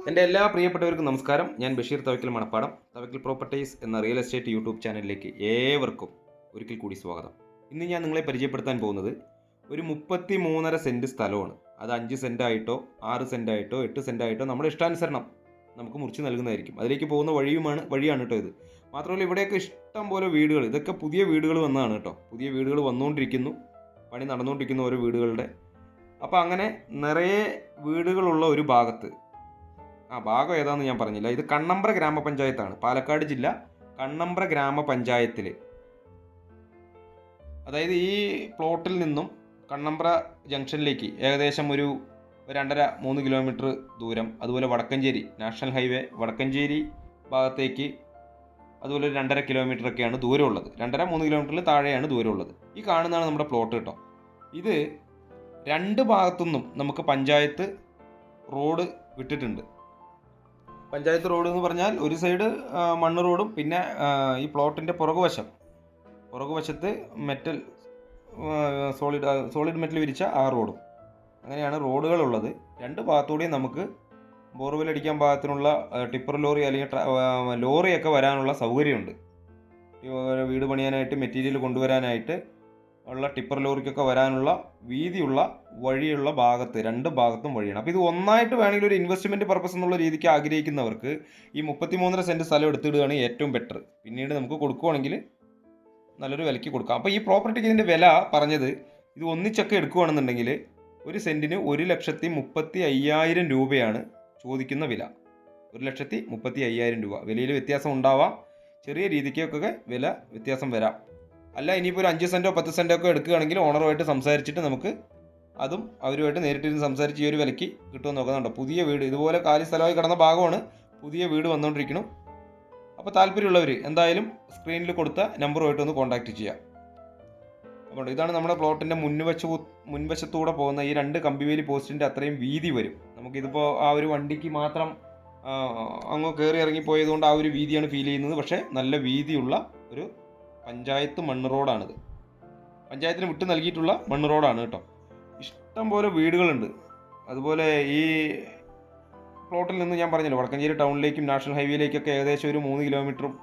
എൻ്റെ എല്ലാ പ്രിയപ്പെട്ടവർക്കും നമസ്കാരം. ഞാൻ ബഷീർ തവക്കൽ മണപ്പാടം. തവക്കൽ പ്രോപ്പർട്ടീസ് എന്ന റിയൽ എസ്റ്റേറ്റ് യൂട്യൂബ് ചാനലിലേക്ക് ഏവർക്കും ഒരിക്കൽ കൂടി സ്വാഗതം. ഇന്ന് ഞാൻ നിങ്ങളെ പരിചയപ്പെടുത്താൻ പോകുന്നത് ഒരു 33.5 സെൻറ്റ് സ്ഥലമാണ്. അത് 5 സെൻറ്റായിട്ടോ 6 സെൻറ്റായിട്ടോ 8 സെൻറ്റായിട്ടോ നമ്മുടെ ഇഷ്ടാനുസരണം നമുക്ക് മുറിച്ച് നൽകുന്നതായിരിക്കും. അതിലേക്ക് പോകുന്ന വഴിയാണ് കേട്ടോ ഇത്. മാത്രമല്ല ഇവിടെയൊക്കെ ഇഷ്ടം പോലെ വീടുകൾ, ഇതൊക്കെ പുതിയ വീടുകൾ വന്നതാണ് കേട്ടോ. പുതിയ വീടുകൾ വന്നുകൊണ്ടിരിക്കുന്നു, പണി നടന്നുകൊണ്ടിരിക്കുന്ന ഓരോ വീടുകളുടെ. അപ്പോൾ അങ്ങനെ നിറയെ വീടുകളുള്ള ഒരു ഭാഗത്ത്, ഭാഗം ഏതാണെന്ന് ഞാൻ പറഞ്ഞില്ല. ഇത് കണ്ണമ്പ്ര ഗ്രാമപഞ്ചായത്താണ്, പാലക്കാട് ജില്ല കണ്ണമ്പ്ര ഗ്രാമപഞ്ചായത്തിൽ. അതായത് ഈ പ്ലോട്ടിൽ നിന്നും കണ്ണമ്പ്ര ജംഗ്ഷനിലേക്ക് ഏകദേശം ഒരു 2.5-3 കിലോമീറ്റർ ദൂരം. അതുപോലെ വടക്കഞ്ചേരി നാഷണൽ ഹൈവേ വടക്കഞ്ചേരി ഭാഗത്തേക്ക് അതുപോലെ ഒരു 2.5 കിലോമീറ്റർ ഒക്കെയാണ് ദൂരമുള്ളത്. 2.5-3 കിലോമീറ്ററിൽ താഴെയാണ് ദൂരമുള്ളത്. ഈ കാണുന്നതാണ് നമ്മുടെ പ്ലോട്ട് കേട്ടോ. ഇത് രണ്ട് ഭാഗത്തുനിന്നും നമുക്ക് പഞ്ചായത്ത് റോഡ് വിട്ടിട്ടുണ്ട്. പഞ്ചായത്ത് റോഡ് എന്ന് പറഞ്ഞാൽ ഒരു സൈഡ് മണ്ണ് റോഡും, പിന്നെ ഈ പ്ലോട്ടിൻ്റെ പുറകുവശത്ത് മെറ്റൽ സോളിഡ് മെറ്റൽ വിരിച്ച ആ റോഡും. അങ്ങനെയാണ് റോഡുകളുള്ളത്. രണ്ട് ഭാഗത്തൂടെയും നമുക്ക് ബോർവെൽ അടിക്കാൻ പാകത്തിനുള്ള ടിപ്പർ ലോറി അല്ലെങ്കിൽ ലോറിയൊക്കെ വരാനുള്ള സൗകര്യമുണ്ട്. വീട് പണിയാനായിട്ട് മെറ്റീരിയൽ കൊണ്ടുവരാനായിട്ട് ഉള്ള ടിപ്പർ ലോറിക്കൊക്കെ വരാനുള്ള വീതിയുള്ള വഴിയുള്ള ഭാഗത്ത് രണ്ട് ഭാഗത്തും വഴിയാണ്. അപ്പോൾ ഇത് ഒന്നായിട്ട് വേണമെങ്കിൽ ഒരു ഇൻവെസ്റ്റ്മെൻറ്റ് പർപ്പസ് എന്നുള്ള രീതിക്ക് ആഗ്രഹിക്കുന്നവർക്ക് ഈ 33.5 സെൻറ്റ് സ്ഥലം എടുത്തിടുകയാണ് ഏറ്റവും ബെറ്റർ. പിന്നീട് നമുക്ക് കൊടുക്കുകയാണെങ്കിൽ നല്ലൊരു വിലയ്ക്ക് കൊടുക്കാം. അപ്പോൾ ഈ പ്രോപ്പർട്ടിക്ക് ഇതിൻ്റെ വില പറഞ്ഞത്, ഇത് ഒന്നിച്ചൊക്കെ എടുക്കുകയാണെന്നുണ്ടെങ്കിൽ ഒരു സെൻറ്റിന് 1,35,000 രൂപയാണ് ചോദിക്കുന്ന വില. 1,35,000 രൂപ. വിലയിൽ വ്യത്യാസം ഉണ്ടാവാം, ചെറിയ രീതിക്കൊക്കെ വില വ്യത്യാസം വരാം. അല്ല ഇനിയിപ്പോൾ ഒരു 5 സെൻറ്റോ 10 സെൻറ്റോ ഒക്കെ എടുക്കുകയാണെങ്കിൽ ഓണറുമായിട്ട് സംസാരിച്ചിട്ട് നമുക്ക് അതും അവരുമായിട്ട് നേരിട്ടിരുന്ന് സംസാരിച്ച് ഈ ഒരു വിലയ്ക്ക് കിട്ടുമെന്ന് നോക്കുന്നുണ്ടോ. പുതിയ വീട് ഇതുപോലെ കാലി സ്ഥലമായി കിടന്ന ഭാഗമാണ്, പുതിയ വീട് വന്നുകൊണ്ടിരിക്കണം. അപ്പോൾ താല്പര്യമുള്ളവർ എന്തായാലും സ്ക്രീനിൽ കൊടുത്ത നമ്പറുമായിട്ട് ഒന്ന് കോൺടാക്റ്റ് ചെയ്യാം. അപ്പോൾ ഇതാണ് നമ്മുടെ പ്ലോട്ടിൻ്റെ മുൻവശത്തൂടെ പോകുന്ന ഈ 2 കമ്പിവേലി പോസ്റ്റിൻ്റെ അത്രയും വീതി വരും. നമുക്കിതിപ്പോൾ ആ ഒരു വണ്ടിക്ക് മാത്രം അങ്ങ് കയറി ഇറങ്ങിപ്പോയതുകൊണ്ട് ആ ഒരു വീതിയാണ് ഫീൽ ചെയ്യുന്നത്. പക്ഷേ നല്ല വീതിയുള്ള ഒരു പഞ്ചായത്ത് മണ്ണ് റോഡാണിത്. പഞ്ചായത്തിന് വിട്ട് നൽകിയിട്ടുള്ള മണ്ണ് റോഡാണ് കേട്ടോ. ഇഷ്ടം പോലെ വീടുകളുണ്ട്. അതുപോലെ ഈ പ്ലോട്ടിൽ നിന്ന് ഞാൻ പറഞ്ഞല്ലോ, വടക്കഞ്ചേരി ടൗണിലേക്കും നാഷണൽ ഹൈവേയിലേക്കൊക്കെ ഏകദേശം ഒരു 3 കിലോമീറ്ററും,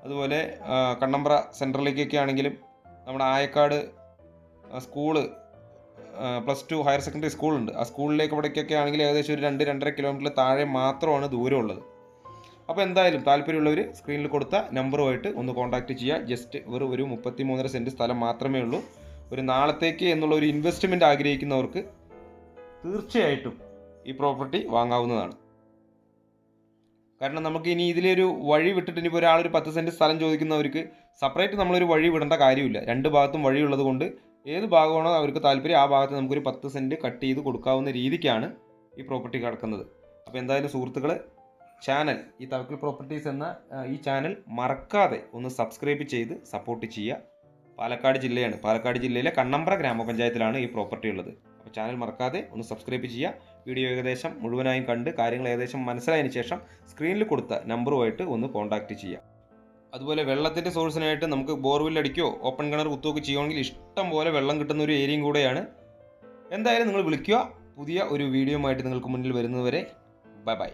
അതുപോലെ കണ്ണമ്പ്ര സെൻറ്ററിലേക്കൊക്കെ ആണെങ്കിലും നമ്മുടെ ആയക്കാട് സ്കൂള് +2 ഹയർ സെക്കൻഡറി സ്കൂളുണ്ട്. ആ സ്കൂളിലേക്ക് ഇവിടേക്കൊക്കെ ആണെങ്കിൽ ഏകദേശം ഒരു 2-2.5 കിലോമീറ്ററിൽ താഴെ മാത്രമാണ് ദൂരമുള്ളത്. അപ്പോൾ എന്തായാലും താല്പര്യമുള്ളവർ സ്ക്രീനിൽ കൊടുത്ത നമ്പറുമായിട്ട് ഒന്ന് കോൺടാക്റ്റ് ചെയ്യുക. ജസ്റ്റ് ഒരു 33.5 സെൻറ്റ് സ്ഥലം മാത്രമേ ഉള്ളൂ. ഒരു നാളത്തേക്ക് എന്നുള്ള ഒരു ഇൻവെസ്റ്റ്മെൻറ്റ് ആഗ്രഹിക്കുന്നവർക്ക് തീർച്ചയായിട്ടും ഈ പ്രോപ്പർട്ടി വാങ്ങാവുന്നതാണ്. കാരണം നമുക്ക് ഇനി ഇതിലൊരു വഴി വിട്ടിട്ട് ഇനിയിപ്പോൾ ഒരാളൊരു 10 സെൻറ്റ് സ്ഥലം ചോദിക്കുന്നവർക്ക് സെപ്പറേറ്റ് നമ്മളൊരു വഴി വിടേണ്ട കാര്യമില്ല. രണ്ട് ഭാഗത്തും വഴിയുള്ളത് കൊണ്ട് ഏത് ഭാഗമാണോ അവർക്ക് താല്പര്യം ആ ഭാഗത്ത് നമുക്കൊരു 10 സെൻറ്റ് കട്ട് ചെയ്ത് കൊടുക്കാവുന്ന രീതിക്കാണ് ഈ പ്രോപ്പർട്ടി കിടക്കുന്നത്. അപ്പോൾ എന്തായാലും സുഹൃത്തുക്കളെ, ചാനൽ ഈ തവക്കൽ പ്രോപ്പർട്ടീസ് എന്ന ഈ ചാനൽ മറക്കാതെ ഒന്ന് സബ്സ്ക്രൈബ് ചെയ്ത് സപ്പോർട്ട് ചെയ്യുക. പാലക്കാട് ജില്ലയാണ്, പാലക്കാട് ജില്ലയിലെ കണ്ണമ്പ്ര ഗ്രാമപഞ്ചായത്തിലാണ് ഈ പ്രോപ്പർട്ടി ഉള്ളത്. അപ്പോൾ ചാനൽ മറക്കാതെ ഒന്ന് സബ്സ്ക്രൈബ് ചെയ്യുക. വീഡിയോ ഏകദേശം മുഴുവനായും കണ്ട് കാര്യങ്ങൾ ഏകദേശം മനസ്സിലായതിനു ശേഷം സ്ക്രീനിൽ കൊടുത്ത നമ്പറുമായിട്ട് ഒന്ന് കോൺടാക്റ്റ് ചെയ്യുക. അതുപോലെ വെള്ളത്തിൻ്റെ സോഴ്സിനായിട്ട് നമുക്ക് ബോർവെൽ അടിക്കുകയോ ഓപ്പൺ കിണർ കുത്തുകയൊക്കെ ചെയ്യുമെങ്കിൽ ഇഷ്ടം പോലെ വെള്ളം കിട്ടുന്ന ഒരു ഏരിയയും കൂടെയാണ്. എന്തായാലും നിങ്ങൾ വിളിക്കുക. പുതിയ ഒരു വീഡിയോയുമായിട്ട് നിങ്ങൾക്ക് മുന്നിൽ വരുന്നതുവരെ ബൈ ബൈ.